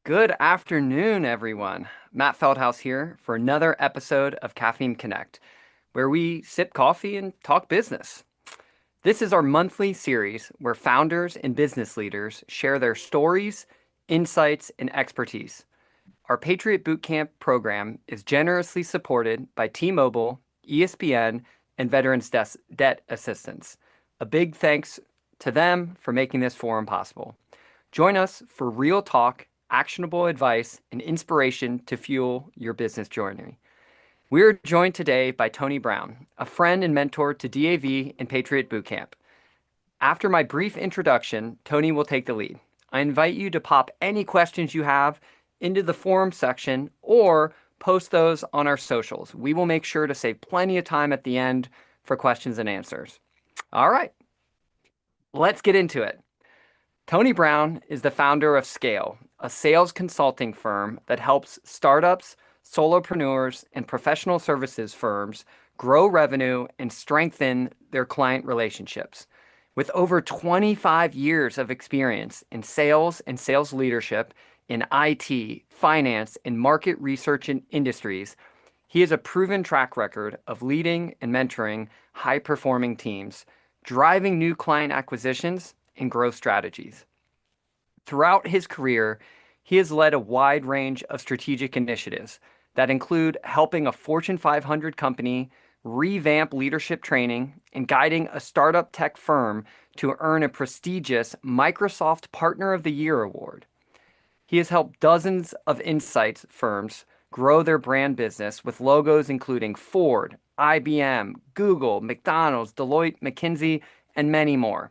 Good afternoon, everyone. Matt Feldhouse here for another episode of Caffeine Connect, where we sip coffee and talk business. This is our monthly series where founders and business leaders share their stories, insights, and expertise. Our Patriot Bootcamp program is generously supported by T-Mobile, ESPN, and Veterans Debt Assistance. A big thanks to them for making this forum possible. Join us for real talk, actionable advice, and inspiration to fuel your business journey. We are joined today by Tony Brown, a friend and mentor to DAV and Patriot Bootcamp. After my brief introduction, Tony will take the lead. I invite you to pop any questions you have into the forum section or post those on our socials. We will make sure to save plenty of time at the end for questions and answers. All right, let's get into it. Tony Brown is the founder of Scale, a sales consulting firm that helps startups, solopreneurs, and professional services firms grow revenue and strengthen their client relationships. With over 25 years of experience in sales and sales leadership in IT, finance, and market research in industries, he has a proven track record of leading and mentoring high-performing teams, driving new client acquisitions and growth strategies. Throughout his career, he has led a wide range of strategic initiatives that include helping a Fortune 500 company revamp leadership training and guiding a startup tech firm to earn a prestigious Microsoft Partner of the Year award. He has helped dozens of insights firms grow their brand business with logos including Ford, IBM, Google, McDonald's, Deloitte, McKinsey, and many more.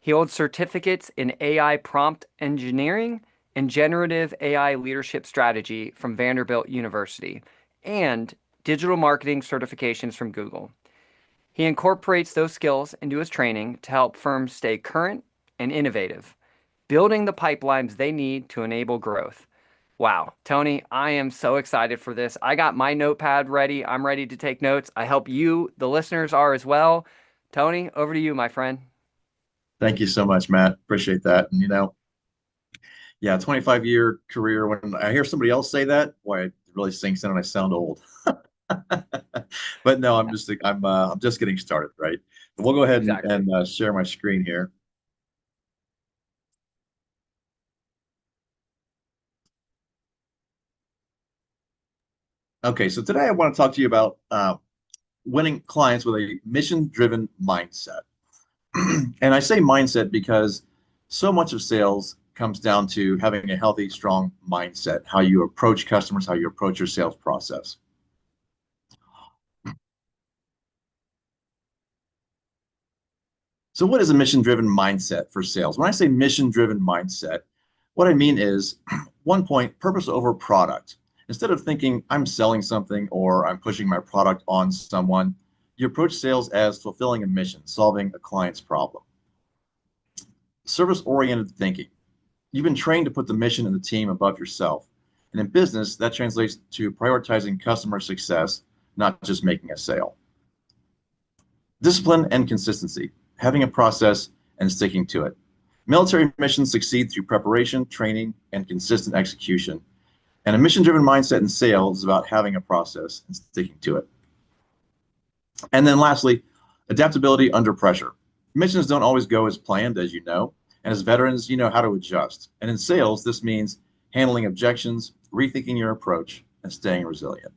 He holds certificates in AI prompt engineering and generative AI leadership strategy from Vanderbilt University and digital marketing certifications from Google. He incorporates those skills into his training to help firms stay current and innovative, building the pipelines they need to enable growth. Wow, Tony, I am so excited for this. I got my notepad ready. I'm ready to take notes. I hope you, the listeners, are as well. Tony, over to you, my friend. Thank you so much, Matt. Appreciate that. And yeah, 25-year career. When I hear somebody else say that, boy, it really sinks in and I sound old. But no, I'm just getting started, right? But we'll go ahead and, Exactly. share my screen here. Okay, so today I want to talk to you about winning clients with a mission-driven mindset. And I say mindset because so much of sales comes down to having a healthy, strong mindset, how you approach customers, how you approach your sales process. So, what is a mission driven mindset for sales? When I say mission driven mindset, what I mean is one point, purpose over product. Instead of thinking I'm selling something or I'm pushing my product on someone, you approach sales as fulfilling a mission, solving a client's problem. Service oriented thinking. You've been trained to put the mission and the team above yourself. And in business, that translates to prioritizing customer success, not just making a sale. Discipline and consistency, having a process and sticking to it. Military missions succeed through preparation, training, and consistent execution. And a mission driven mindset in sales is about having a process and sticking to it. And then lastly, adaptability under pressure. Missions don't always go as planned, as you know. And as veterans, you know how to adjust. And in sales, this means handling objections, rethinking your approach, and staying resilient.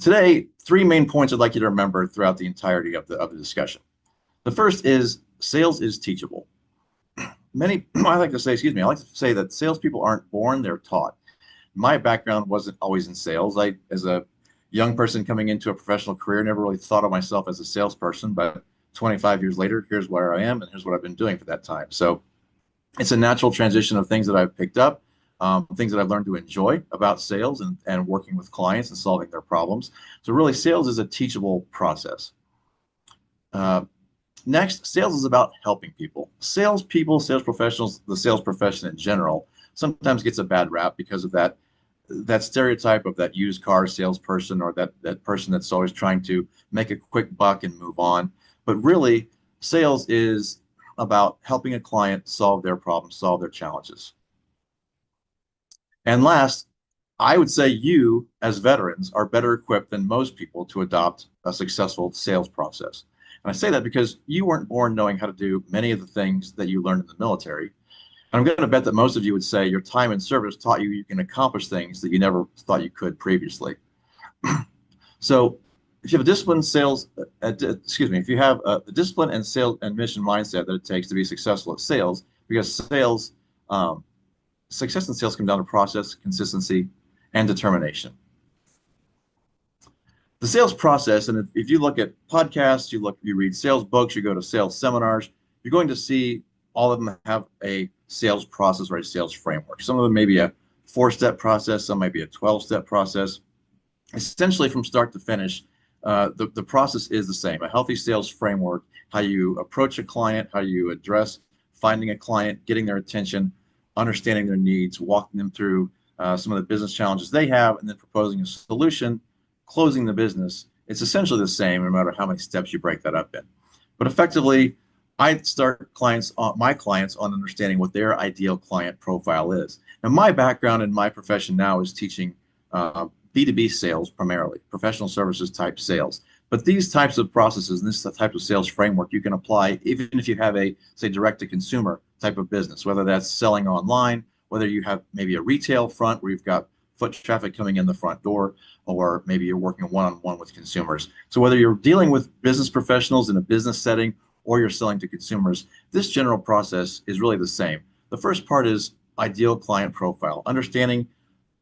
Today, three main points I'd like you to remember throughout the entirety of the discussion. The first is sales is teachable. I like to say, I like to say that salespeople aren't born, they're taught. My background wasn't always in sales. As a young person coming into a professional career, never really thought of myself as a salesperson, but 25 years later, here's where I am and here's what I've been doing for that time. So it's a natural transition of things that I've picked up, things that I've learned to enjoy about sales and working with clients and solving their problems. So really, sales is a teachable process. Uh, Next, sales is about helping people. Salespeople, sales professionals, the sales profession in general, sometimes gets a bad rap because of that stereotype of that used car salesperson or that person that's always trying to make a quick buck and move on. But really, sales is about helping a client solve their problems, solve their challenges. And last, I would say you, as veterans, are better equipped than most people to adopt a successful sales process. And I say that because you weren't born knowing how to do many of the things that you learned in the military. And I'm going to bet that most of you would say your time in service taught you can accomplish things that you never thought you could previously. So if you have a disciplined sales, if you have the discipline and sales and mission mindset that it takes to be successful at sales, because um, success in sales comes down to process, consistency, and determination. The sales process, and if you look at podcasts, you read sales books, you go to sales seminars, you're going to see all of them have a sales process or a sales framework. Some of them may be a 4-step process, some might be a 12-step process. Essentially, from start to finish, the process is the same. A healthy sales framework, how you approach a client, how you address finding a client, getting their attention, understanding their needs, walking them through some of the business challenges they have, and then proposing a solution, closing the business. It's essentially the same no matter how many steps you break that up in. But effectively, I start my clients on understanding what their ideal client profile is. Now, my background in my profession now is teaching B2B sales primarily, professional services type sales. But these types of processes and this type of sales framework you can apply even if you have a, say, direct to consumer type of business, whether that's selling online, whether you have maybe a retail front where you've got foot traffic coming in the front door, or maybe you're working one-on-one with consumers. So whether you're dealing with business professionals in a business setting or you're selling to consumers, this general process is really the same. The first part is ideal client profile, understanding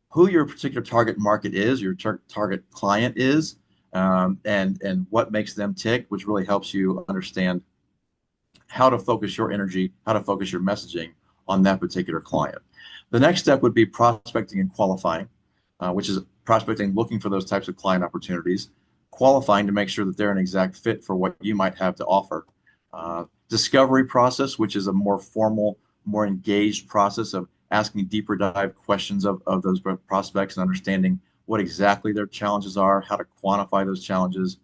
who your particular target market is, your target client is, and what makes them tick, which really helps you understand how to focus your energy, how to focus your messaging on that particular client. The next step would be prospecting and qualifying, which is prospecting, looking for those types of client opportunities, qualifying to make sure that they're an exact fit for what you might have to offer. Discovery process, which is a more formal, more engaged process of asking deeper dive questions of those prospects and understanding what exactly their challenges are, how to quantify those challenges,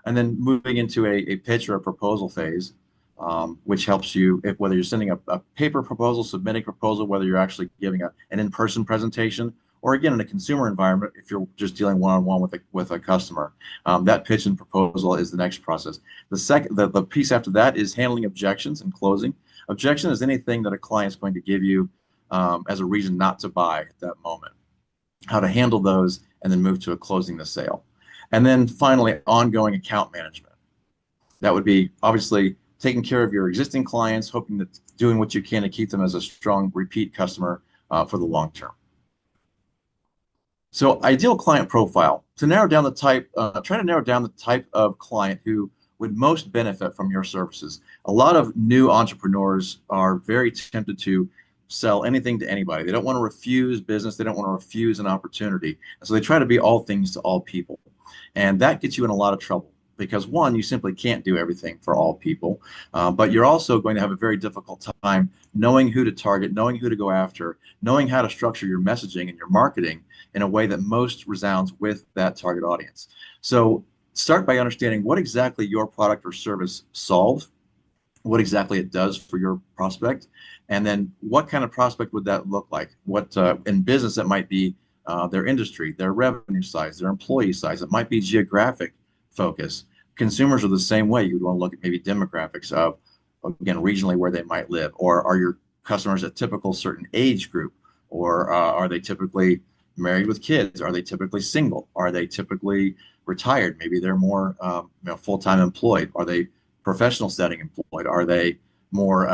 and then moving into a pitch or a proposal phase, which helps you whether you're sending a paper proposal, submitting a proposal, whether you're actually giving an in-person presentation, or again, in a consumer environment, if you're just dealing one-on-one with a customer. That pitch and proposal is the next process. The piece after that is handling objections and closing. Objection is anything that a client is going to give you as a reason not to buy at that moment. How to handle those and then move to closing the sale. And then finally, ongoing account management. That would be obviously taking care of your existing clients, hoping that doing what you can to keep them as a strong repeat customer for the long term. So ideal client profile, to narrow down the type, try to narrow down the type of client who would most benefit from your services. A lot of new entrepreneurs are very tempted to sell anything to anybody. They don't want to refuse business. They don't want to refuse an opportunity. And so they try to be all things to all people. And that gets you in a lot of trouble because one, you simply can't do everything for all people, but you're also going to have a very difficult time knowing who to target, knowing who to go after, knowing how to structure your messaging and your marketing in a way that most resounds with that target audience. So start by understanding what exactly your product or service solves, what exactly it does for your prospect, and then what kind of prospect would that look like? What in business that might be their industry, their revenue size, their employee size. It might be geographic focus. Consumers are the same way. You'd want to look at maybe demographics of, again, regionally where they might live, or are your customers a typical certain age group, or are they typically married with kids? Are they typically single? Are they typically retired? Maybe they're more full-time employed. Are they professional setting employed? Are they more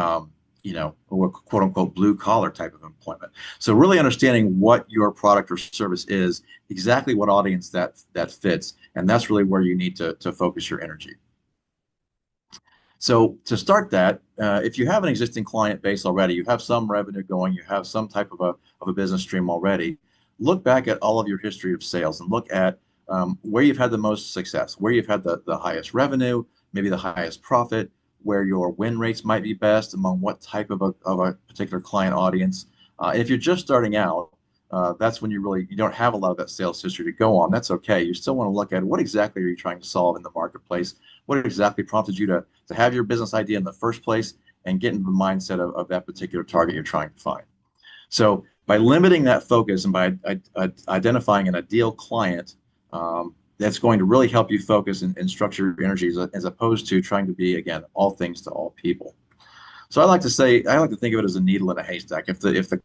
quote unquote blue collar type of employment? So really understanding what your product or service is, exactly what audience that fits, and that's really where you need to focus your energy. So to start that, if you have an existing client base already, you have some revenue going, you have some type of a business stream already, look back at all of your history of sales and look at where you've had the most success, where you've had the highest revenue, maybe the highest profit, where your win rates might be best, among what type of a particular client audience. If you're just starting out, that's when you don't have a lot of that sales history to go on. That's okay. You still want to look at what exactly are you trying to solve in the marketplace? What exactly prompted you to have your business idea in the first place? and get into the mindset of that particular target you're trying to find. So by limiting that focus and by identifying an ideal client, that's going to really help you focus and structure your energies as opposed to trying to be, again, all things to all people. So I like to think of it as a needle in a haystack. If the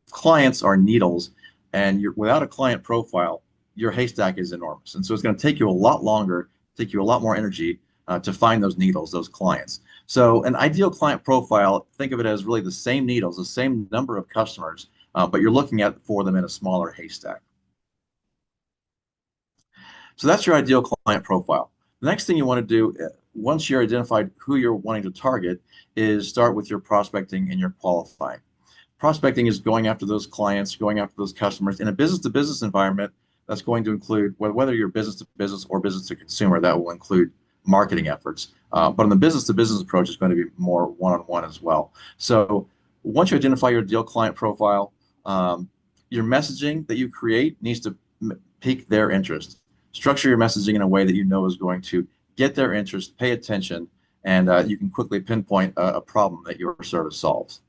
clients are needles and you're without a client profile, your haystack is enormous. And so it's going to take you a lot longer, take you a lot more energy to find those needles, those clients. So an ideal client profile, think of it as really the same needles, the same number of customers, but you're looking at for them in a smaller haystack. So that's your ideal client profile. The next thing you want to do, once you're identified who you're wanting to target, is start with your prospecting and your qualifying. Prospecting is going after those clients, going after those customers. In a business-to-business environment, that's going to include, whether you're business-to-business or business-to-consumer, that will include marketing efforts. But on the business-to-business approach, it's going to be more one-on-one as well. So once you identify your ideal client profile, your messaging that you create needs to pique their interest. Structure your messaging in a way that you know is going to get their interest, pay attention, and you can quickly pinpoint a problem that your service solves.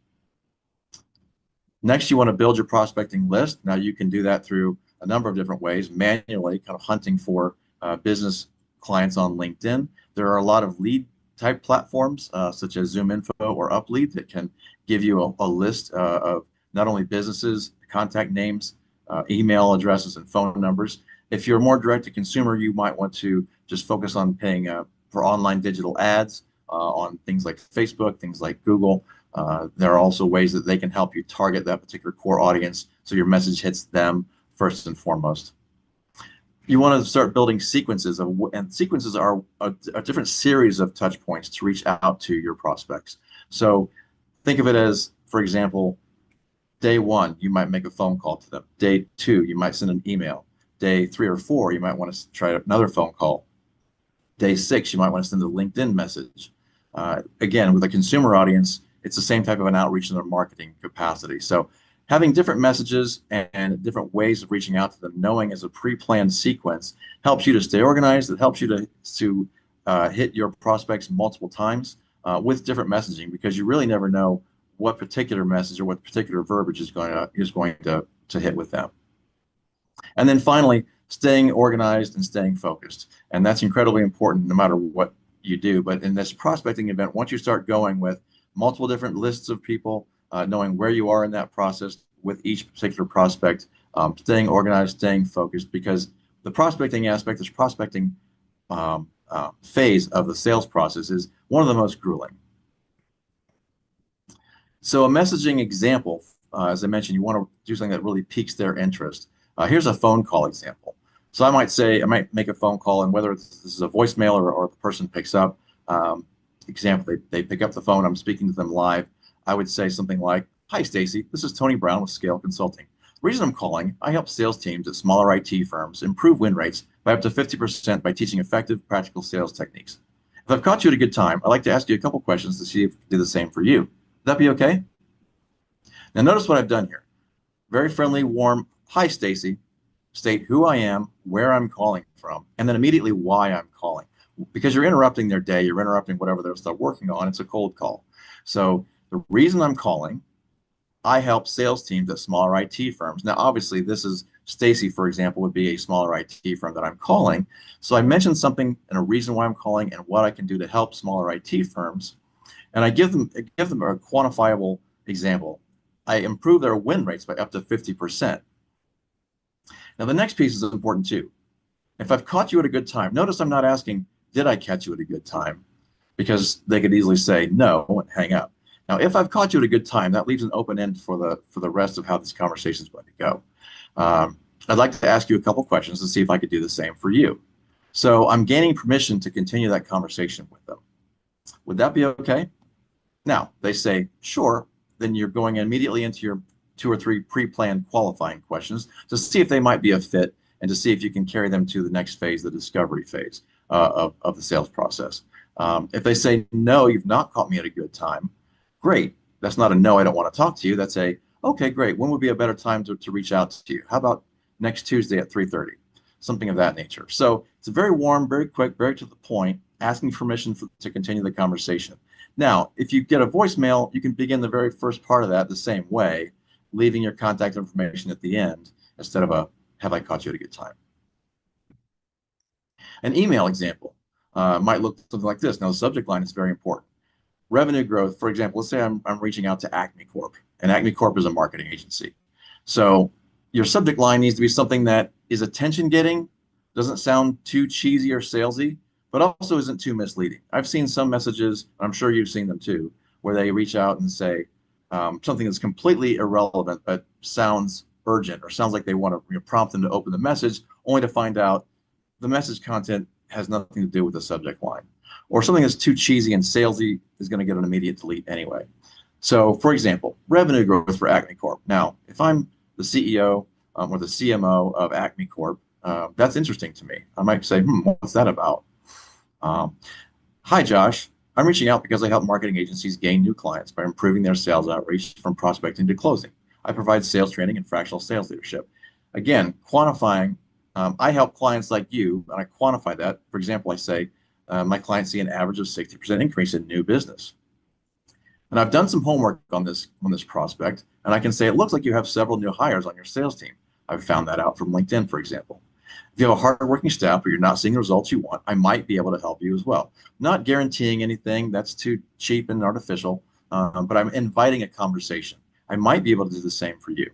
Next, you want to build your prospecting list. Now, you can do that through a number of different ways, manually, kind of hunting for business clients on LinkedIn. There are a lot of lead type platforms, such as ZoomInfo or UpLead, that can give you a list of not only businesses, contact names, email addresses, and phone numbers. If you're more direct to consumer, you might want to just focus on paying for online digital ads on things like Facebook, things like Google. There are also ways that they can help you target that particular core audience so your message hits them first and foremost. You want to start building sequences and sequences are a different series of touch points to reach out to your prospects. So think of it as, for example, day one, you might make a phone call to them. Day two, you might send an email. Day 3 or 4, you might want to try another phone call. Day 6, you might want to send a LinkedIn message. Again, with a consumer audience, it's the same type of an outreach in their marketing capacity. So having different messages and different ways of reaching out to them, knowing as a pre-planned sequence, helps you to stay organized. It helps you to hit your prospects multiple times with different messaging, because you really never know what particular message or what particular verbiage is going to hit with them. And then finally, staying organized and staying focused. And that's incredibly important no matter what you do. But in this prospecting event, once you start going with multiple different lists of people, knowing where you are in that process with each particular prospect, staying organized, staying focused, because the prospecting aspect, this prospecting phase of the sales process is one of the most grueling. So a messaging example, as I mentioned, you want to do something that really piques their interest. Here's a phone call example. So I might make a phone call, and whether this is a voicemail or the person picks up, example, they pick up the phone, I'm speaking to them live. I would say something like, "Hi, Stacy, this is Tony Brown with Scale Consulting. The reason I'm calling, I help sales teams at smaller IT firms improve win rates by up to 50% by teaching effective, practical sales techniques. If I've caught you at a good time, I'd like to ask you a couple questions to see if I can do the same for you. Would that be okay?" Now notice what I've done here. Very friendly, warm, "Hi, Stacy." State who I am, where I'm calling from, and then immediately why I'm calling. Because you're interrupting their day, you're interrupting whatever they're working on. It's a cold call. So the reason I'm calling, I help sales teams at smaller IT firms. Now, obviously, this is Stacy, for example, would be a smaller IT firm that I'm calling. So I mentioned something and a reason why I'm calling and what I can do to help smaller IT firms. And I give them a quantifiable example. I improve their win rates by up to 50%. Now, the next piece is important too. If I've caught you at a good time, notice I'm not asking, "Did I catch you at a good time?" Because they could easily say no and hang up. Now, if I've caught you at a good time, that leaves an open end for the rest of how this conversation is going to go. I'd like to ask you a couple questions to see if I could do the same for you. So I'm gaining permission to continue that conversation with them. Would that be okay? Now, they say, "Sure." Then you're going immediately into your 2 or 3 pre-planned qualifying questions to see if they might be a fit and to see if you can carry them to the next phase, the discovery phase of the sales process. If they say, "No, you've not caught me at a good time," great. That's not a no, I don't want to talk to you. That's a, "Okay, great. When would be a better time to reach out to you? How about next Tuesday at 3:30? Something of that nature. So it's a very warm, very quick, very to the point, asking permission to continue the conversation. Now, if you get a voicemail, you can begin the very first part of that the same way, leaving your contact information at the end instead of a "Have I caught you at a good time?" An email example might look something like this. Now, the subject line is very important. Revenue growth, for example, let's say I'm reaching out to Acme Corp, and Acme Corp is a marketing agency. So your subject line needs to be something that is attention getting, doesn't sound too cheesy or salesy, but also isn't too misleading. I've seen some messages, I'm sure you've seen them too, where they reach out and say something that's completely irrelevant but sounds urgent or sounds like they want to prompt them to open the message, only to find out the message content has nothing to do with the subject line. Or something that's too cheesy and salesy is going to get an immediate delete anyway. So, for example, revenue growth for Acme Corp. Now, if I'm the CEO or the CMO of Acme Corp, that's interesting to me. I might say, what's that about? Um, Hi, Josh. I'm reaching out because I help marketing agencies gain new clients by improving their sales outreach from prospecting to closing. I provide sales training and fractional sales leadership. Again, quantifying, I help clients like you, and I quantify that. For example, I say, my clients see an average of 60% increase in new business. And I've done some homework on this prospect, and I can say it looks like you have several new hires on your sales team. I've found that out from LinkedIn, for example. If you have a hardworking staff or you're not seeing the results you want, I might be able to help you as well. Not guaranteeing anything, that's too cheap and artificial, but I'm inviting a conversation. I might be able to do the same for you.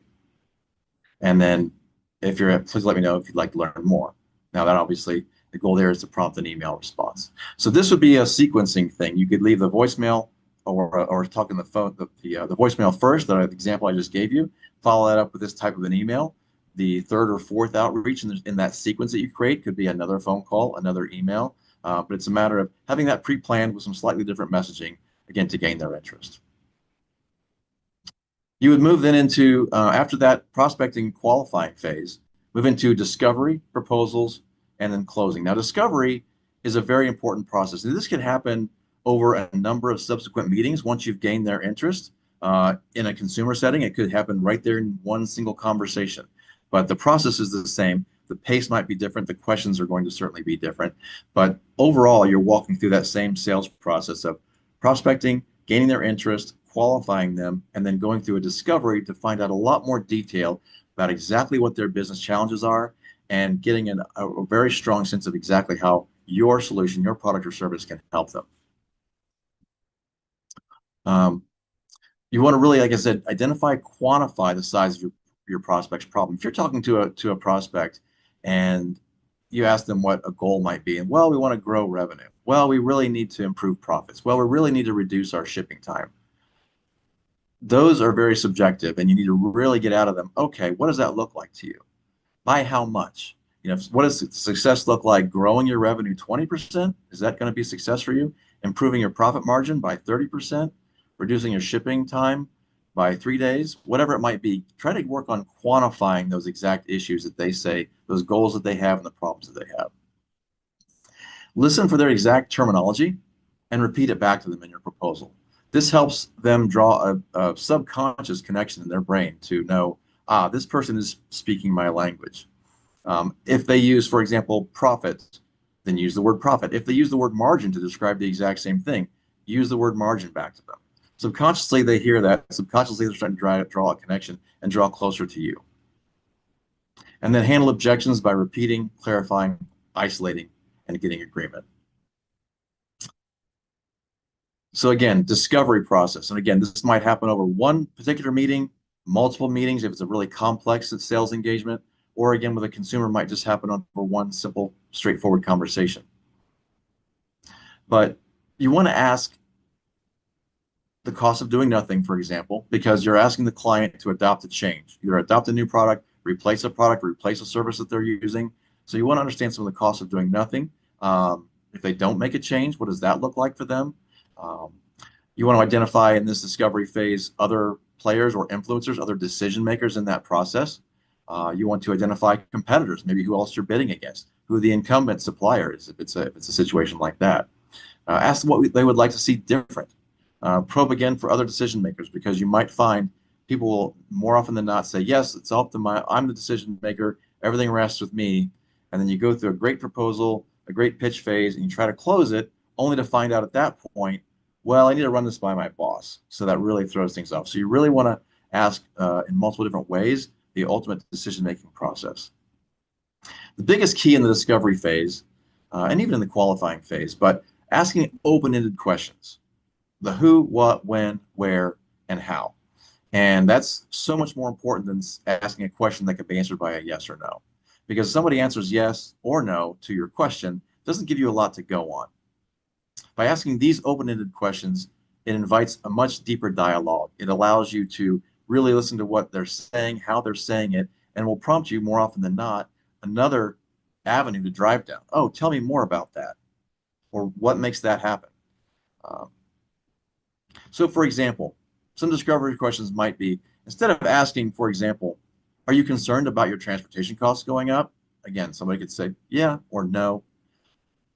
And then if you're, please let me know if you'd like to learn more. Now that obviously the goal there is to prompt an email response. So this would be a sequencing thing. You could leave the voicemail or talk on the phone, the voicemail first, the example I just gave you, follow that up with this type of an email. The third or fourth outreach in that sequence that you create could be another phone call, another email, but it's a matter of having that pre-planned with some slightly different messaging, again, to gain their interest. You would move then into, after that prospecting qualifying phase, move into discovery, proposals, and then closing. Now, discovery is a very important process. And this can happen over a number of subsequent meetings once you've gained their interest. In a consumer setting, it could happen right there in one single conversation. But the process is the same. The pace might be different. The questions are going to certainly be different. But overall, you're walking through that same sales process of prospecting, gaining their interest, qualifying them, and then going through a discovery to find out a lot more detail about exactly what their business challenges are and getting a very strong sense of exactly how your solution, your product or service can help them. Um, you want to really, like I said, identify, quantify the size of your prospect's problem. If you're talking to a prospect and you ask them what a goal might be, and well, we want to grow revenue. Well, we really need to improve profits. Well, we really need to reduce our shipping time. Those are very subjective, and you need to really get out of them. Okay, what does that look like to you? By how much? What does success look like? Growing your revenue 20%? Is that going to be success for you? Improving your profit margin by 30%? Reducing your shipping time by 3 days? Whatever it might be, try to work on quantifying those exact issues that they say, those goals that they have, and the problems that they have. Listen for their exact terminology and repeat it back to them in your proposal. This helps them draw a subconscious connection in their brain to know, this person is speaking my language. If they use, for example, profit, then use the word profit. If they use the word margin to describe the exact same thing, use the word margin back to them. Subconsciously, they hear that. Subconsciously, they're starting to draw a connection and draw closer to you. And then handle objections by repeating, clarifying, isolating, and getting agreement. So again, discovery process. And again, this might happen over one particular meeting, multiple meetings if it's a really complex sales engagement, or again, with a consumer might just happen over one simple, straightforward conversation. But you want to ask the cost of doing nothing, for example, because you're asking the client to adopt a change, either adopt a new product, replace a service that they're using. So you want to understand some of the costs of doing nothing. If they don't make a change, what does that look like for them? You want to identify in this discovery phase other players or influencers, other decision makers in that process. You want to identify competitors, maybe who else you're bidding against, who the incumbent supplier is, if it's a situation like that. Ask what they would like to see different. Probe again for other decision makers, because you might find people will more often than not say, yes, it's up to I'm the decision maker, everything rests with me. And then you go through a great proposal, a great pitch phase, and you try to close it, only to find out at that point, Well, I need to run this by my boss. So that really throws things off. So you really want to ask in multiple different ways the ultimate decision-making process. The biggest key in the discovery phase, and even in the qualifying phase, but asking open-ended questions: the who, what, when, where, and how. And that's so much more important than asking a question that could be answered by a yes or no. Because if somebody answers yes or no to your question, it doesn't give you a lot to go on. By asking these open-ended questions, it invites a much deeper dialogue. It allows you to really listen to what they're saying, how they're saying it, and will prompt you more often than not another avenue to drive down. Oh, tell me more about that, or what makes that happen. Um, so, for example, some discovery questions might be, instead of asking, for example, are you concerned about your transportation costs going up? Again, somebody could say yeah or no.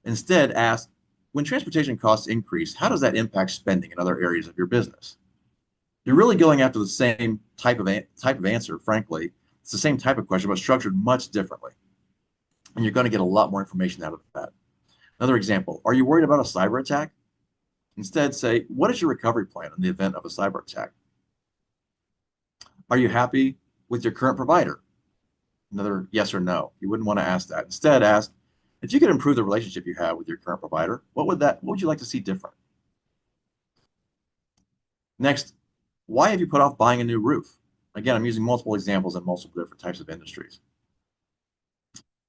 Instead, ask, when transportation costs increase, how does that impact spending in other areas of your business? You're really going after the same type of answer, frankly. It's the same type of question, but structured much differently. And you're going to get a lot more information out of that. Another example, are you worried about a cyber attack? Instead, say, what is your recovery plan in the event of a cyber attack? Are you happy with your current provider? Another yes or no. You wouldn't want to ask that. Instead, ask, if you could improve the relationship you have with your current provider, what would you like to see different? Next, why have you put off buying a new roof? Again, I'm using multiple examples in multiple different types of industries.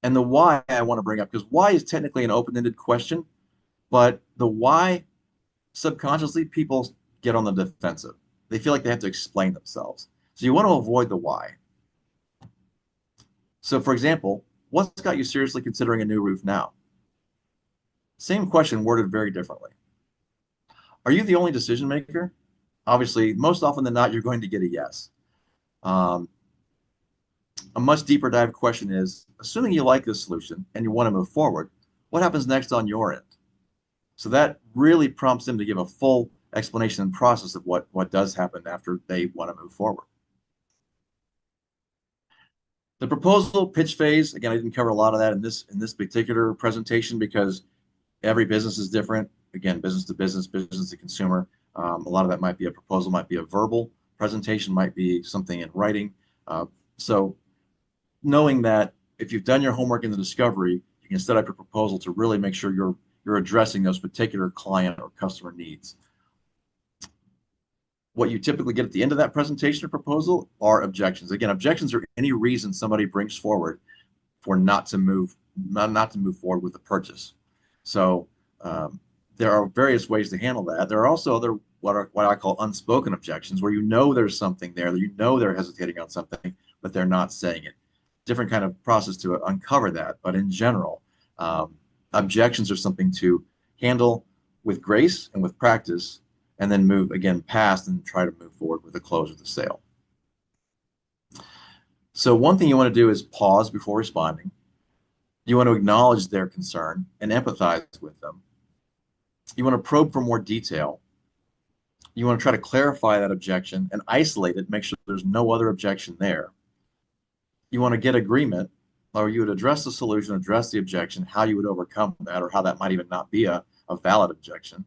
And the why I want to bring up, because why is technically an open-ended question, but the why, subconsciously, people get on the defensive. They feel like they have to explain themselves. So you want to avoid the why. So, for example, what's got you seriously considering a new roof now? Same question worded very differently. Are you the only decision maker? Obviously, most often than not, you're going to get a yes. Um, a much deeper dive question is, assuming you like this solution and you want to move forward, what happens next on your end? So that really prompts them to give a full explanation and process of what does happen after they want to move forward. The proposal pitch phase, again, I didn't cover a lot of that in this particular presentation because every business is different. Again, business to business, business to consumer. A lot of that might be a proposal, might be a verbal presentation, might be something in writing. So knowing that if you've done your homework in the discovery, you can set up your proposal to really make sure you're addressing those particular client or customer needs. What you typically get at the end of that presentation or proposal are objections. Again, objections are any reason somebody brings forward for not to move forward with the purchase. So there are various ways to handle that. There are also other what I call unspoken objections, where you know there's something there, that you know they're hesitating on something, but they're not saying it. Different kind of process to uncover that. But in general, objections are something to handle with grace and with practice, and then move again past and try to move forward with the close of the sale. So one thing you want to do is pause before responding. You want to acknowledge their concern and empathize with them. You want to probe for more detail. You want to try to clarify that objection and isolate it, make sure there's no other objection there. You want to get agreement, or you would address the solution, address the objection, how you would overcome that, or how that might even not be a valid objection.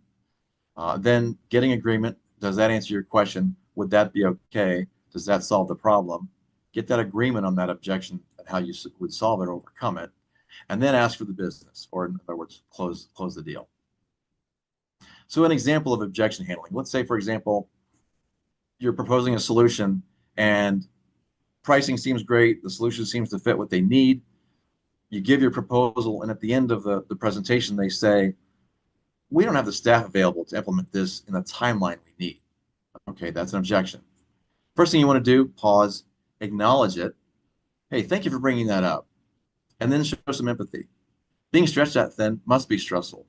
Then getting agreement, does that answer your question? Would that be okay? Does that solve the problem? Get that agreement on that objection and how you would solve it or overcome it, and then ask for the business, or in other words, close the deal. So an example of objection handling, let's say, for example, you're proposing a solution and pricing seems great, the solution seems to fit what they need. You give your proposal, and at the end of the presentation, they say, we don't have the staff available to implement this in the timeline we need. Okay, that's an objection. First thing you want to do, pause, acknowledge it. Hey, thank you for bringing that up. And then show some empathy. Being stretched that thin must be stressful.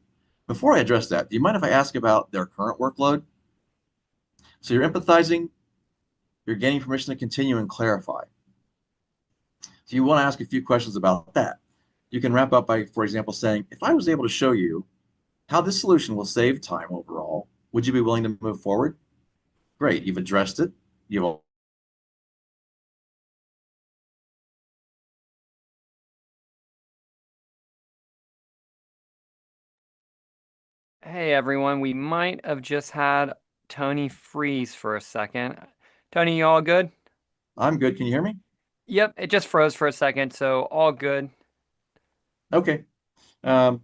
Before I address that, do you mind if I ask about their current workload? So you're empathizing, you're gaining permission to continue and clarify. So you want to ask a few questions about that. You can wrap up by, for example, saying, if I was able to show you how this solution will save time overall, would you be willing to move forward? Great, you've addressed it. You've Hey everyone, we might have just had Tony freeze for a second. Tony, you all good? I'm good. Can you hear me? Yep, it just froze for a second, so all good. Okay. Um,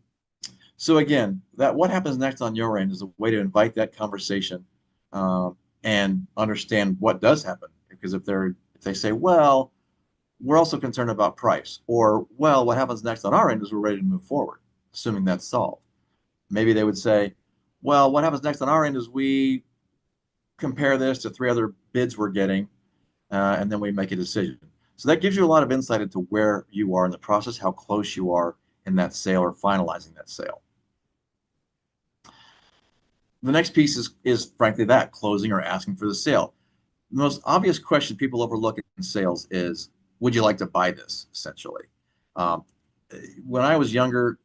so again, that what happens next on your end is a way to invite that conversation and understand what does happen. Because if they say, well, we're also concerned about price, or well, what happens next on our end is we're ready to move forward, assuming that's solved. Maybe they would say, well, what happens next on our end is we compare this to three other bids we're getting, and then we make a decision. So that gives you a lot of insight into where you are in the process, how close you are in that sale or finalizing that sale. The next piece is frankly that closing or asking for the sale. The most obvious question people overlook in sales is, would you like to buy this? Essentially, um, when I was younger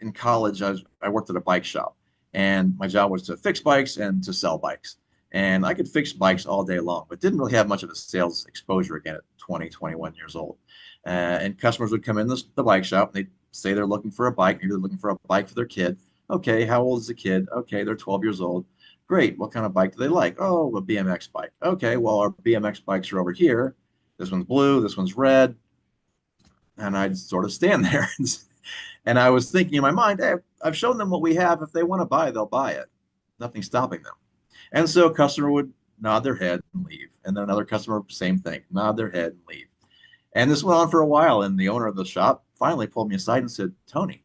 in college, I worked at a bike shop, and my job was to fix bikes and to sell bikes. And I could fix bikes all day long, but didn't really have much of a sales exposure again at 20, 21 years old. And customers would come in the bike shop, and they'd say they're looking for a bike. Maybe they're looking for a bike for their kid. Okay, how old is the kid? Okay, they're 12 years old. Great. What kind of bike do they like? Oh, a BMX bike. Okay, well, our BMX bikes are over here. This one's blue, this one's red. And I'd sort of stand there. And I was thinking in my mind, hey, I've shown them what we have. If they want to buy, they'll buy it. Nothing's stopping them. And so a customer would nod their head and leave. And then another customer, same thing, nod their head and leave. And this went on for a while. And the owner of the shop finally pulled me aside and said, Tony,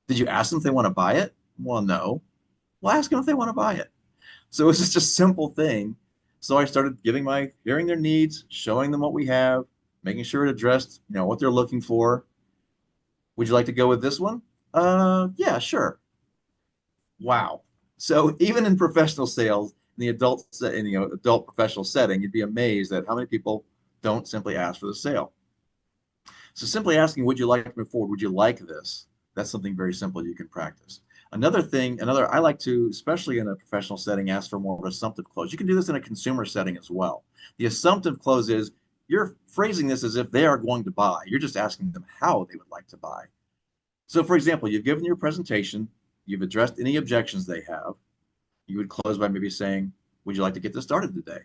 did you ask them if they want to buy it? Well, no. Well, ask them if they want to buy it. So it was just a simple thing. So I started hearing their needs, showing them what we have, making sure it addressed, what they're looking for. Would you like to go with this one? Yeah, sure. Wow. So even in professional sales, in the adult professional setting, you'd be amazed at how many people don't simply ask for the sale. So simply asking, would you like to move forward? Would you like this? That's something very simple you can practice. I like to, especially in a professional setting, ask for more of an assumptive close. You can do this in a consumer setting as well. The assumptive close is you're phrasing this as if they are going to buy. You're just asking them how they would like to buy. So, for example, you've given your presentation, you've addressed any objections they have. You would close by maybe saying, would you like to get this started today?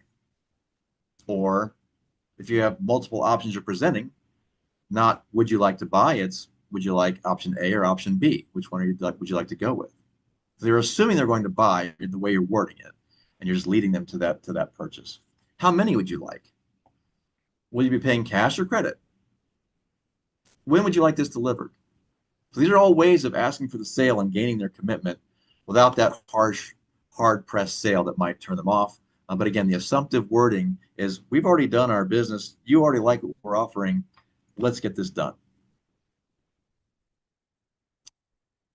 Or if you have multiple options you're presenting, not would you like to buy, it's would you like option A or option B? Which one would you like to go with? So they're assuming they're going to buy the way you're wording it, and you're just leading them to that purchase. How many would you like? Will you be paying cash or credit? When would you like this delivered? So these are all ways of asking for the sale and gaining their commitment without that harsh, hard pressed sale that might turn them off. But again, the assumptive wording is we've already done our business. You already like what we're offering. Let's get this done.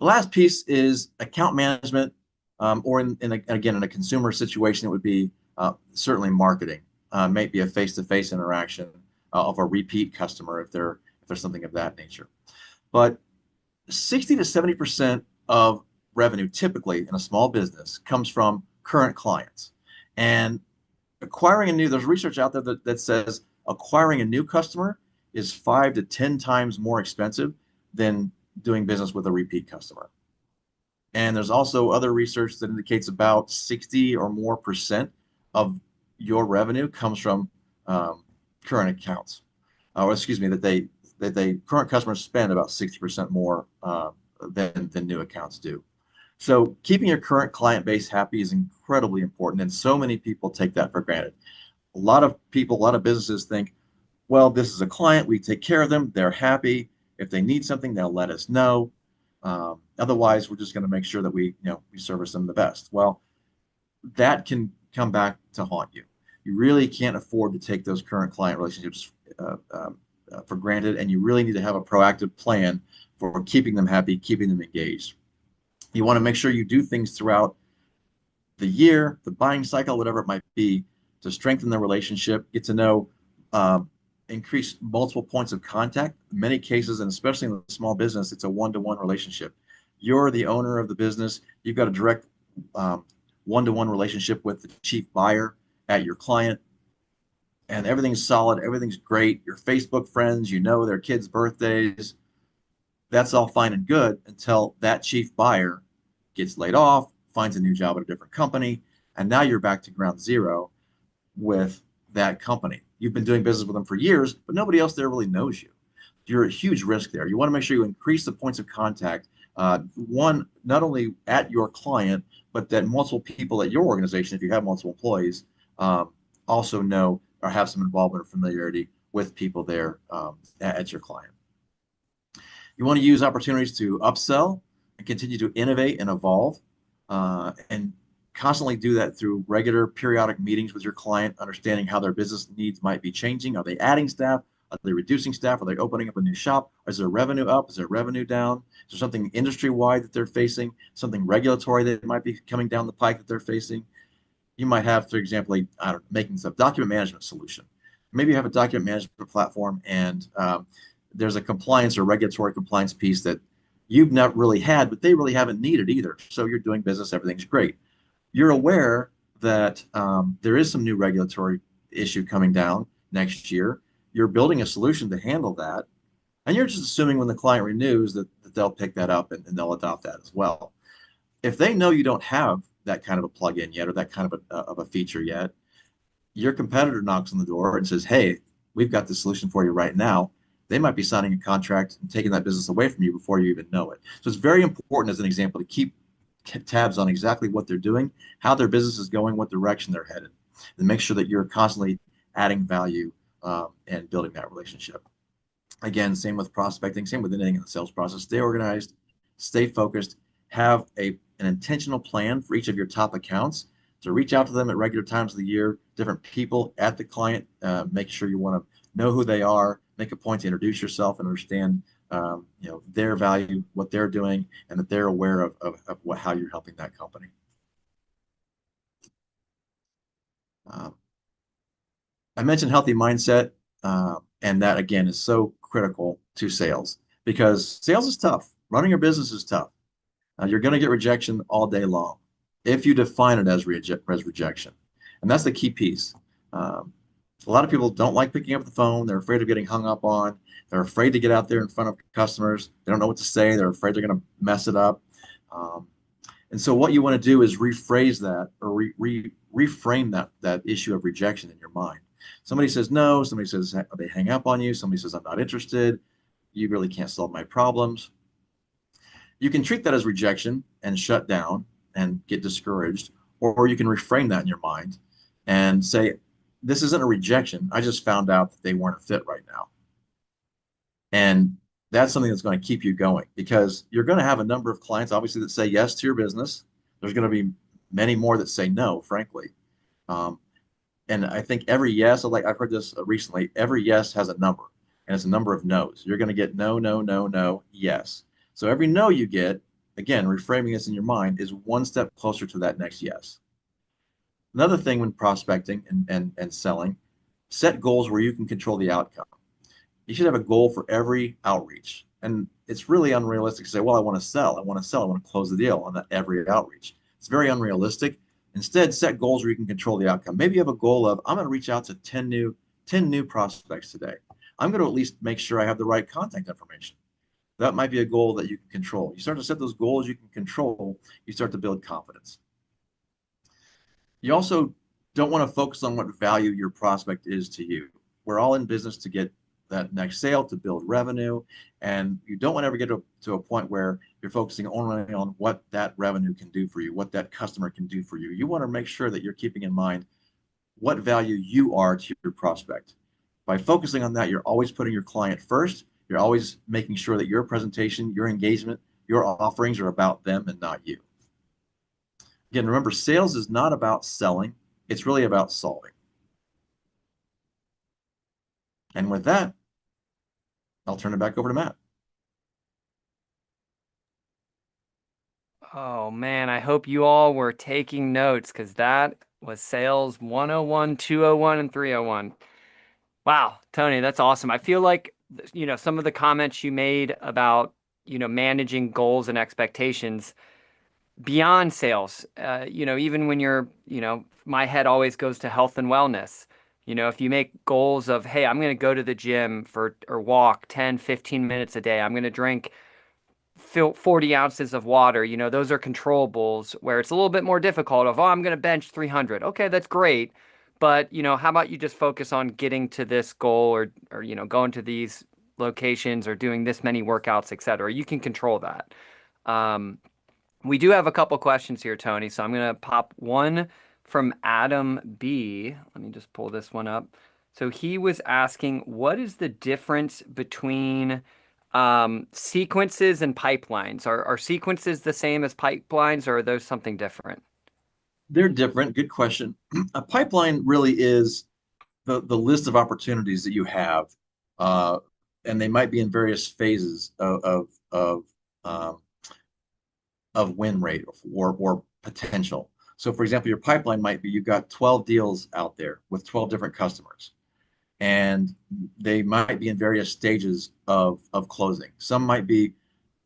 The last piece is account management, or again, in a consumer situation, it would be certainly marketing. Might be a face-to-face interaction of a repeat customer if there's something of that nature. But 60 to 70% of revenue typically in a small business comes from current clients. And there's research out there that says acquiring a new customer is 5 to 10 times more expensive than doing business with a repeat customer. And there's also other research that indicates about 60 or more percent of your revenue comes from current accounts, or excuse me, that they current customers spend about 60% more than new accounts do. So keeping your current client base happy is incredibly important, and so many people take that for granted. A lot of businesses think, well, this is a client, we take care of them, they're happy. If they need something, they'll let us know. Otherwise, we're just going to make sure that we service them the best. Well, that can come back to haunt you. You really can't afford to take those current client relationships for granted, and you really need to have a proactive plan for keeping them happy, keeping them engaged. You want to make sure you do things throughout the year, the buying cycle, whatever it might be, to strengthen the relationship, get to know, increase multiple points of contact. In many cases, and especially in a small business, it's a one-to-one relationship. You're the owner of the business. You've got a direct one-to-one relationship with the chief buyer at your client, and everything's solid, everything's great. Your Facebook friends, you know their kids' birthdays. That's all fine and good until that chief buyer gets laid off, finds a new job at a different company, and now you're back to ground zero with that company. You've been doing business with them for years, but nobody else there really knows you. You're a huge risk there. You want to make sure you increase the points of contact. One, not only at your client, but that multiple people at your organization, if you have multiple employees, also know or have some involvement or familiarity with people there at your client. You want to use opportunities to upsell and continue to innovate and evolve, and constantly do that through regular periodic meetings with your client, understanding how their business needs might be changing. Are they adding staff? Are they reducing staff? Are they opening up a new shop? Is their revenue up? Is their revenue down? Is there something industry-wide that they're facing? Something regulatory that might be coming down the pike that they're facing? You might have, for example, I don't know, making some document management solution. Maybe you have a document management platform and there's a compliance or regulatory compliance piece that you've not really had, but they really haven't needed either. So you're doing business, everything's great. You're aware that there is some new regulatory issue coming down next year. You're building a solution to handle that. And you're just assuming when the client renews that they'll pick that up and they'll adopt that as well. If they know you don't have that kind of a plugin yet or that kind of a feature yet, your competitor knocks on the door and says, hey, we've got the solution for you right now. They might be signing a contract and taking that business away from you before you even know it. So it's very important as an example to keep tabs on exactly what they're doing, how their business is going, what direction they're headed, and make sure that you're constantly adding value and building that relationship. Again, same with prospecting, same with anything in the sales process. Stay organized, stay focused, have an intentional plan for each of your top accounts to reach out to them at regular times of the year, different people at the client, make sure you want to know who they are, make a point to introduce yourself and understand their value, what they're doing, and that they're aware of how you're helping that company. Uh, I mentioned healthy mindset, and that again is so critical to sales because sales is tough. Running your business is tough. You're going to get rejection all day long if you define it as rejection. And that's the key piece. Um, a lot of people don't like picking up the phone. They're afraid of getting hung up on. They're afraid to get out there in front of customers. They don't know what to say. They're afraid they're going to mess it up. Um, and so what you want to do is rephrase that or reframe that issue of rejection in your mind. Somebody says no. Somebody says they hang up on you. Somebody says I'm not interested. You really can't solve my problems. You can treat that as rejection and shut down and get discouraged, or you can reframe that in your mind and say, this isn't a rejection. I just found out that they weren't a fit right now. And that's something that's going to keep you going because you're going to have a number of clients, obviously, that say yes to your business. There's going to be many more that say no, frankly. Um, and I think every yes, like I've heard this recently, every yes has a number and it's a number of no's. You're going to get no, no, no, no, yes. So every no you get, again, reframing this in your mind is one step closer to that next yes. Another thing when prospecting and selling, set goals where you can control the outcome. You should have a goal for every outreach. And it's really unrealistic to say, well, I want to sell, I want to sell, I want to close the deal on that every outreach. It's very unrealistic. Instead, set goals where you can control the outcome. Maybe you have a goal of, I'm going to reach out to 10 new prospects today. I'm going to at least make sure I have the right contact information. That might be a goal that you can control. You start to set those goals you can control, you start to build confidence. You also don't want to focus on what value your prospect is to you. We're all in business to get that next sale, to build revenue, and you don't want to ever get to a point where you're focusing only on what that revenue can do for you, what that customer can do for you. You want to make sure that you're keeping in mind what value you are to your prospect. By focusing on that, you're always putting your client first. You're always making sure that your presentation, your engagement, your offerings are about them and not you. Again, remember, sales is not about selling. It's really about solving. And with that, I'll turn it back over to Matt. Oh man, I hope you all were taking notes because that was sales 101, 201, and 301. Wow, Tony, that's awesome. I feel like, some of the comments you made about, managing goals and expectations beyond sales, even when my head always goes to health and wellness. If you make goals of, hey, I'm going to go to the gym or walk 10, 15 minutes a day, I'm going to drink fill 40 ounces of water. Those are controllables where it's a little bit more difficult of, oh, I'm going to bench 300. Okay, that's great. But, how about you just focus on getting to this goal or, going to these locations or doing this many workouts, etc. You can control that. Um, we do have a couple questions here, Tony. So I'm going to pop one from Adam B. Let me just pull this one up. So he was asking, what is the difference between sequences and pipelines? Are sequences the same as pipelines, or are those something different? They're different. Good question. A pipeline really is the list of opportunities that you have, uh, and they might be in various phases um, of win rate or potential. So, for example, your pipeline might be you've got 12 deals out there with 12 different customers, and they might be in various stages of closing. Some might be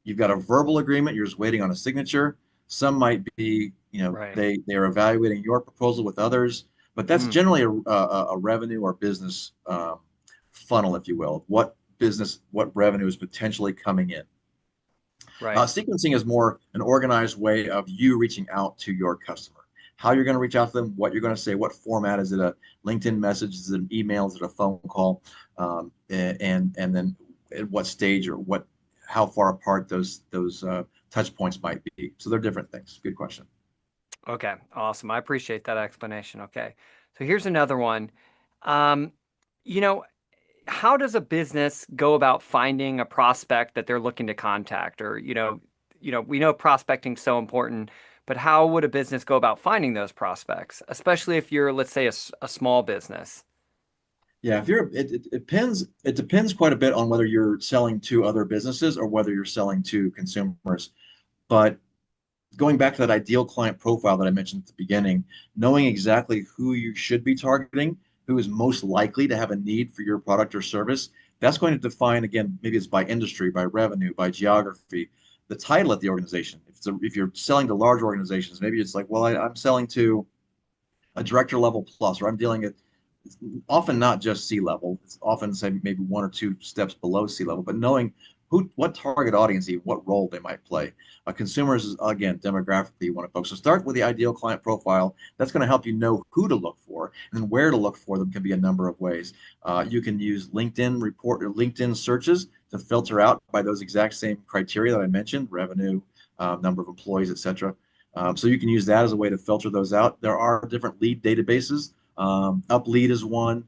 you've got a verbal agreement, you're just waiting on a signature. Some might be, Right. they're evaluating your proposal with others, but that's Mm, generally a revenue or business funnel, if you will. What revenue is potentially coming in. right. Sequencing is more an organized way of you reaching out to your customer. How you're going to reach out to them, what you're going to say, what format is it? A LinkedIn message? Is it an email? Is it a phone call? And then at what stage or how far apart those touch points might be. So they're different things. Good question. Okay. Awesome. I appreciate that explanation. Okay. So here's another one. Um, you know, how does a business go about finding a prospect that they're looking to contact? Or, we know prospecting is so important, but how would a business go about finding those prospects, especially if you're, let's say, a small business? Yeah, if you're it depends quite a bit on whether you're selling to other businesses or whether you're selling to consumers. But going back to that ideal client profile that I mentioned at the beginning, knowing exactly who you should be targeting, who is most likely to have a need for your product or service, that's going to define, again, maybe it's by industry, by revenue, by geography, the title at the organization. If you're selling to large organizations, maybe it's like, well, I'm selling to a director level plus, or I'm dealing at often not just C-level. It's often say maybe one or two steps below C-level, but knowing what target audience, even what role they might play. Consumers is again demographically you want to focus. So start with the ideal client profile. That's going to help you know who to look for, and then where to look for them can be a number of ways. You can use LinkedIn report or LinkedIn searches to filter out by those exact same criteria that I mentioned: revenue, number of employees, etc. So you can use that as a way to filter those out. There are different lead databases. UpLead is one.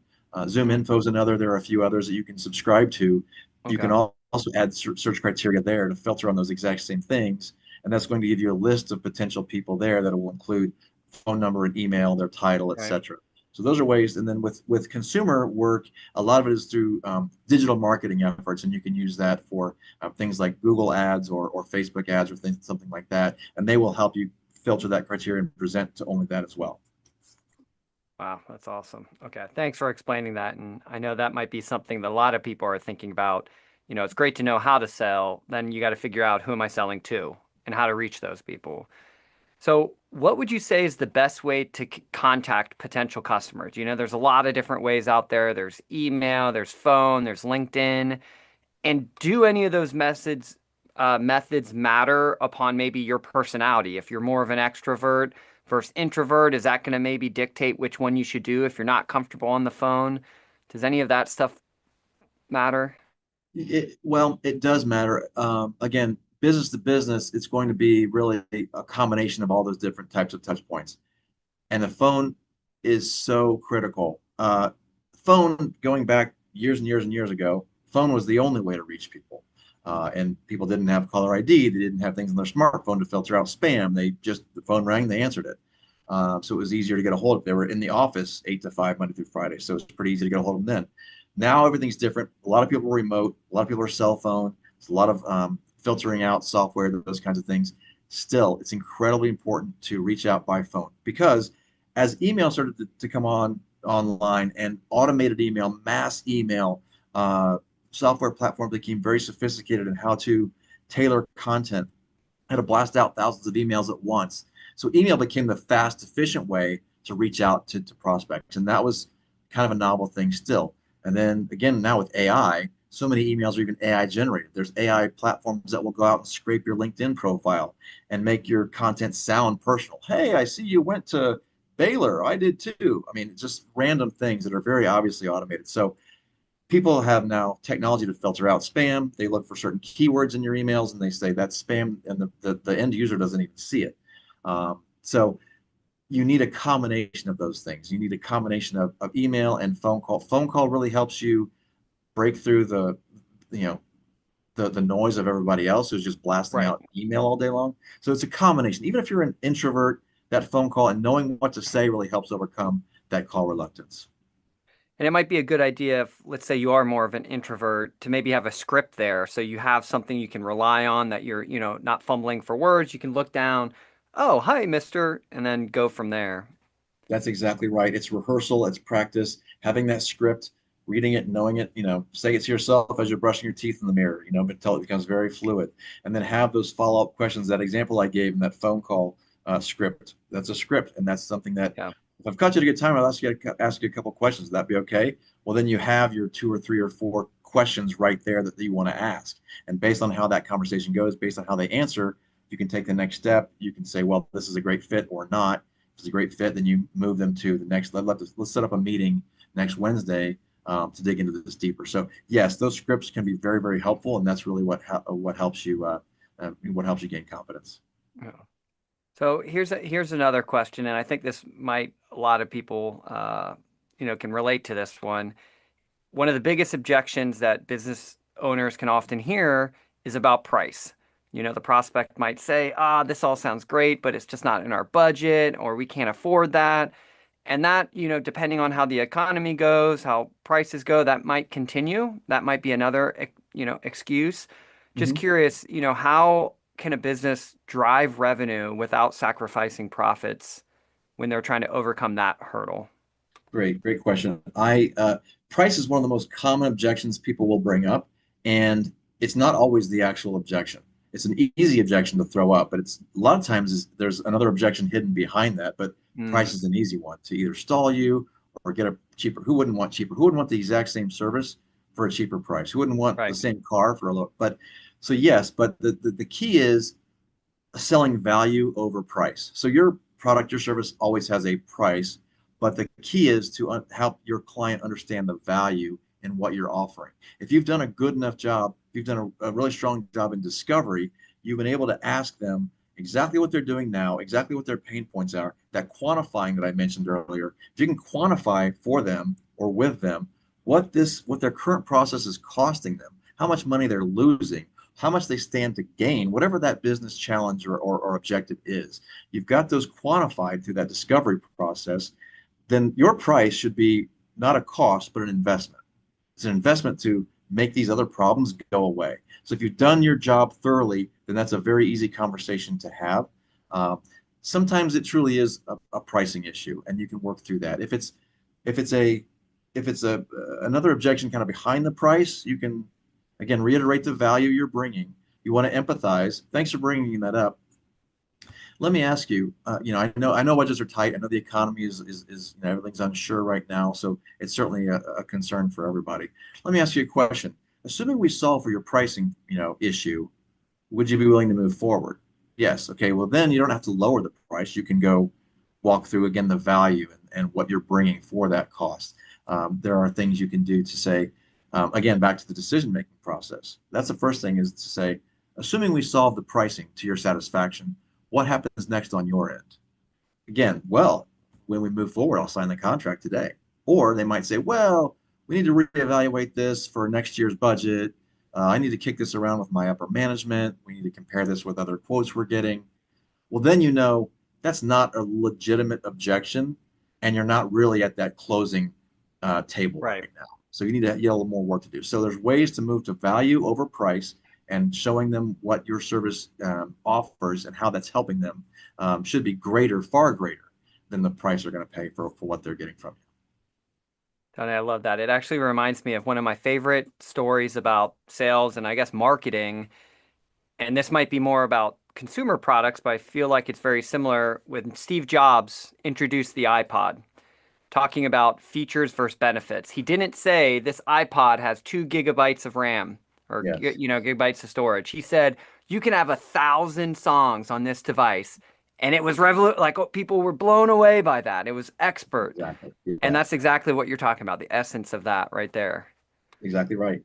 Zoom Mm, Info is another. There are a few others that you can subscribe to. You can okay. also add search criteria there to filter on those exact same things. And that's going to give you a list of potential people there that will include phone number and email, their title, Right. etc. So those are ways. And then with consumer work, a lot of it is through digital marketing efforts, and you can use that for things like Google ads or Facebook ads or things something like that. And they will help you filter that criteria and present to only that as well. Wow, that's awesome. Okay, thanks for explaining that. And I know that might be something that a lot of people are thinking about. It's great to know how to sell, then you got to figure out who am I selling to and how to reach those people. So, what would you say is the best way to contact potential customers? There's a lot of different ways out there. There's email, there's phone, there's LinkedIn. And do any of those methods matter upon maybe your personality? If you're more of an extrovert versus introvert, is that going to maybe dictate which one you should do if you're not comfortable on the phone? Does any of that stuff matter? Well, it does matter. Again, business to business, it's going to be really a combination of all those different types of touch points. And the phone is so critical. Phone, going back years and years and years ago, phone was the only way to reach people. And people didn't have caller ID. They didn't have things on their smartphone to filter out spam. The phone rang, they answered it. So it was easier to get a hold of. They were in the office 8 to 5, Monday through Friday. So it's pretty easy to get a hold of them then. Now everything's different. A lot of people are remote. A lot of people are cell phone. There's a lot of filtering out software, those kinds of things. Still, it's incredibly important to reach out by phone because as email started to come online and automated email, mass email, software platforms became very sophisticated in how to tailor content, how to blast out thousands of emails at once. So email became the fast, efficient way to reach out to prospects. And that was kind of a novel thing still. And then again, now with AI, So many emails are even AI generated. There's AI platforms that will go out and scrape your LinkedIn profile and make your content sound personal. Hey, I see you went to Baylor. I did too. I mean, just random things that are very obviously automated. So people have now technology to filter out spam. They look for certain keywords in your emails and they say that's spam, and the end user doesn't even see it. So you need a combination of those things. You need a combination of email and phone call. Phone call really helps you break through you know, the noise of everybody else who's just blasting Right. out email all day long. So it's a combination. Even if you're an introvert, that phone call and knowing what to say really helps overcome that call reluctance. And it might be a good idea if, let's say you are more of an introvert, to maybe have a script there so you have something you can rely on that you're, not fumbling for words. You can look down, oh, hi, mister, and then go from there. That's exactly right. It's rehearsal, it's practice, having that script, reading it, knowing it, say it to yourself as you're brushing your teeth in the mirror, until it becomes very fluid. And then have those follow-up questions. That example I gave in that phone call script, that's a script. And that's something that Yeah. if I've caught you at a good time, I'll ask you a couple questions. Would that be okay? Well, then you have your two or three or four questions right there that you want to ask. And based on how that conversation goes, based on how they answer, you can take the next step. You can say, well, this is a great fit or not. If it's a great fit, then you move them to the next. Let's set up a meeting next Wednesday to dig into this deeper. So yes, those scripts can be very, very helpful, and that's really what helps you gain confidence. Yeah. So here's another question, and I think this might a lot of people can relate to this one. One of the biggest objections that business owners can often hear is about price. The prospect might say, this all sounds great, but it's just not in our budget, or we can't afford that. And that, depending on how the economy goes, how prices go, that might continue. That might be another, excuse. Just Mhm. curious, how can a business drive revenue without sacrificing profits when they're trying to overcome that hurdle? Great question. I Price is one of the most common objections people will bring up, and it's not always the actual objection. It's an easy objection to throw up, but it's a lot of times there's another objection hidden behind that. But price Mm, is an easy one to either stall you or get a cheaper. Who wouldn't want cheaper? Who wouldn't want the exact same service for a cheaper price? Who wouldn't want the right. same car for a low? But so yes, but the key is selling value over price. So your product, your service always has a price, but the key is to help your client understand the value in what you're offering. If you've done a good enough job, if you've done a really strong job in discovery, you've been able to ask them exactly what they're doing now, exactly what their pain points are, that quantifying that I mentioned earlier. If you can quantify for them or with them what their current process is costing them, how much money they're losing, how much they stand to gain, whatever that business challenge or objective is. You've got those quantified through that discovery process, then your price should be not a cost, but an investment. It's an investment to make these other problems go away. So if you've done your job thoroughly, then that's a very easy conversation to have. Uh, Sometimes it truly is a pricing issue, and you can work through that. If it's a if it's a another objection kind of behind the price, you can again reiterate the value you're bringing. You want to empathize. Thanks for bringing that up. Let me ask you, I know budgets are tight. I know the economy is everything's unsure right now, so it's certainly a concern for everybody. Let me ask you a question. Assuming we solve for your pricing, issue, would you be willing to move forward? Yes. Okay. Well, then you don't have to lower the price. You can go walk through again the value and what you're bringing for that cost. There are things you can do to say, again, back to the decision making process. That's the first thing is to say, assuming we solve the pricing to your satisfaction, what happens next on your end? Again, well, when we move forward, I'll sign the contract today. Or they might say, well, we need to reevaluate this for next year's budget. I need to kick this around with my upper management. We need to compare this with other quotes we're getting. Well, then that's not a legitimate objection, and you're not really at that closing table Right. right now. So you have a little more work to do. So there's ways to move to value over price, and showing them what your service offers and how that's helping them should be greater, far greater than the price they're going to pay for what they're getting from you. Tony, I love that. It actually reminds me of one of my favorite stories about sales and I guess marketing. And this might be more about consumer products, but I feel like it's very similar when Steve Jobs introduced the iPod. talking about features versus benefits. He didn't say this iPod has 2 GB of RAM or Yes, gigabytes of storage. He said you can have 1,000 songs on this device, and it was like people were blown away by that. It was expert, exactly. and Yeah, that's exactly what you're talking about, the essence of that right there. exactly right.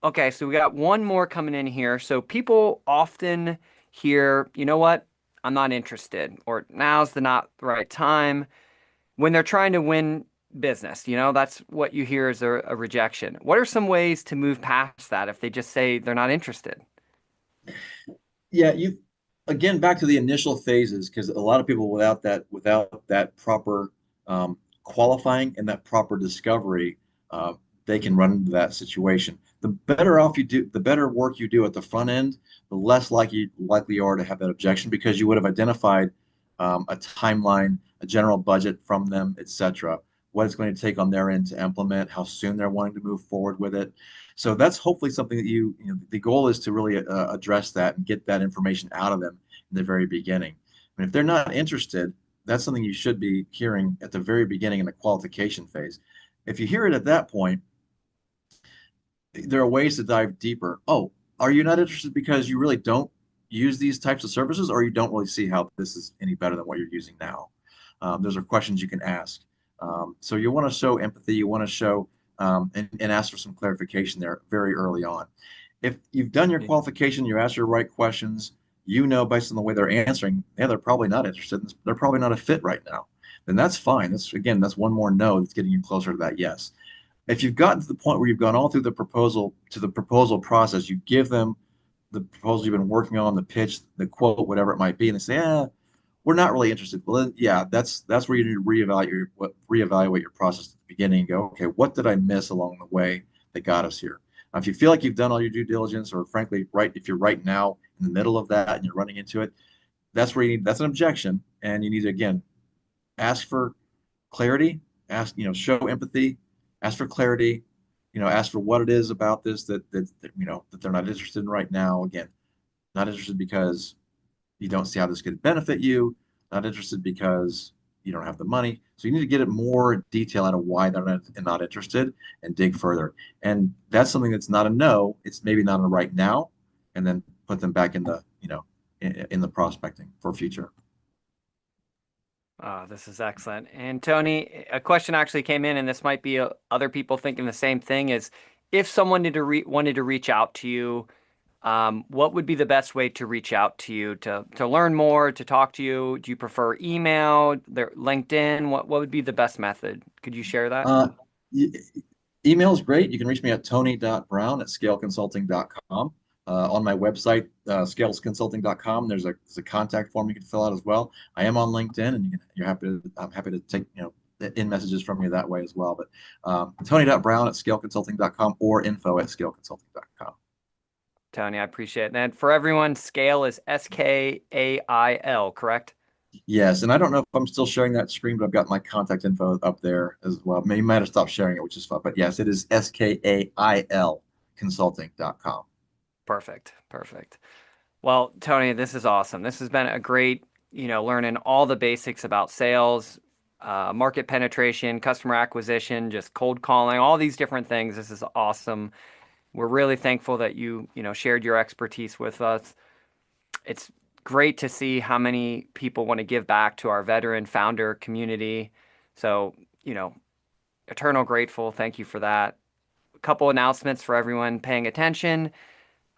Okay, so we got one more coming in here. So people often hear, you know what? I'm not interested, or now's the not the right time when they're trying to win business. That's what you hear is a rejection. What are some ways to move past that if they just say they're not interested? Yeah, you again back to the initial phases because a lot of people without that proper qualifying and that proper discovery, uh, they can run into that situation. The better off you do, the better work you do at the front end, the less likely you are to have that objection because you would have identified a timeline, a general budget from them, etc. What it's going to take on their end to implement, how soon they're wanting to move forward with it. So that's hopefully something that the goal is to really address that and get that information out of them in the very beginning. And if they're not interested, that's something you should be hearing at the very beginning in the qualification phase. If you hear it at that point, there are ways to dive deeper. Oh, are you not interested because you really don't use these types of services, or you don't really see how this is any better than what you're using now? Those are questions you can ask. So you want to show empathy, you want to show and ask for some clarification there very early on. If you've done your qualification, you ask your right questions, based on the way they're answering, yeah, they're probably not interested. They're probably not a fit right now. Then that's fine. That's one more no that's getting you closer to that yes. If you've gotten to the point where you've gone all through the proposal process, you give them the proposal you've been working on, the pitch, the quote, whatever it might be, and they say, we're not really interested. Well, then, yeah, that's where you need to reevaluate your process at the beginning and go, okay, what did I miss along the way that got us here? Now, if you feel like you've done all your due diligence, or frankly, if you're right now in the middle of that and you're running into it, that's an objection, and you need to again ask for clarity, show empathy, ask for clarity, ask for what it is about this that they're not interested in right now. Again, not interested because you don't see how this could benefit you, not interested because you don't have the money. So you need to get it more detail out of why they're not interested and dig further. And that's something that's not a no. It's maybe not a right now, and then put them back in the prospecting for future. This is excellent. And Tony, a question actually came in, and this might be other people thinking the same thing, is if someone wanted to reach out to you, what would be the best way to reach out to you to learn more, to talk to you? Do you prefer email, LinkedIn? What would be the best method? Could you share that? Uh, y- Email is great. You can reach me at tony.brown@scaleconsulting.com. On my website, scalesconsulting.com, there's a contact form you can fill out as well. I am on LinkedIn, and I'm happy to take in messages from you that way as well. But tony.brown@scaleconsulting.com or info@scaleconsulting.com. Tony, I appreciate it. And for everyone, Scale is SKAIL, correct? Yes, and I don't know if I'm still sharing that screen, but I've got my contact info up there as well. Maybe you might have stopped sharing it, which is fine. But yes, it is SKAIL consulting.com. Perfect. Perfect. Well, Tony, this is awesome. This has been a great, learning all the basics about sales, market penetration, customer acquisition, just cold calling, all these different things. This is awesome. We're really thankful that you shared your expertise with us. It's great to see how many people want to give back to our veteran founder community. So, eternal grateful. Thank you for that. A couple announcements for everyone paying attention.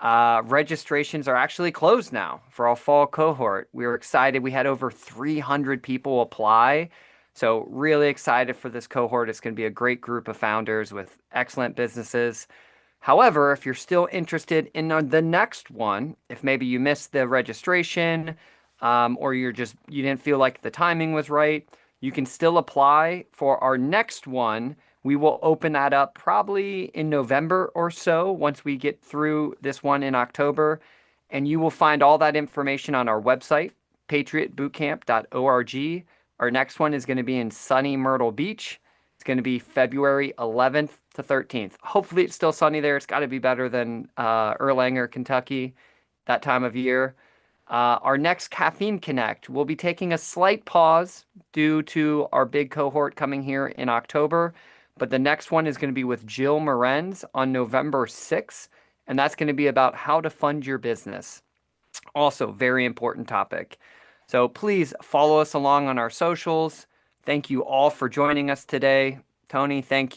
Registrations are actually closed now for our fall cohort. We were excited. We had over 300 people apply. So, really excited for this cohort. It's going to be a great group of founders with excellent businesses. However, if you're still interested in the next one, if maybe you missed the registration, or you didn't feel like the timing was right, you can still apply for our next one. We will open that up probably in November or so once we get through this one in October. And you will find all that information on our website, patriotbootcamp.org. Our next one is going to be in sunny Myrtle Beach. It's going to be February 11th to 13th. Hopefully, it's still sunny there. It's got to be better than Erlanger, Kentucky, that time of year. Our next Caffeine Connect will be taking a slight pause due to our big cohort coming here in October, but the next one is going to be with Jill Morenz on November 6th, and that's going to be about how to fund your business. Also, very important topic. So please follow us along on our socials. Thank you all for joining us today. Tony, thank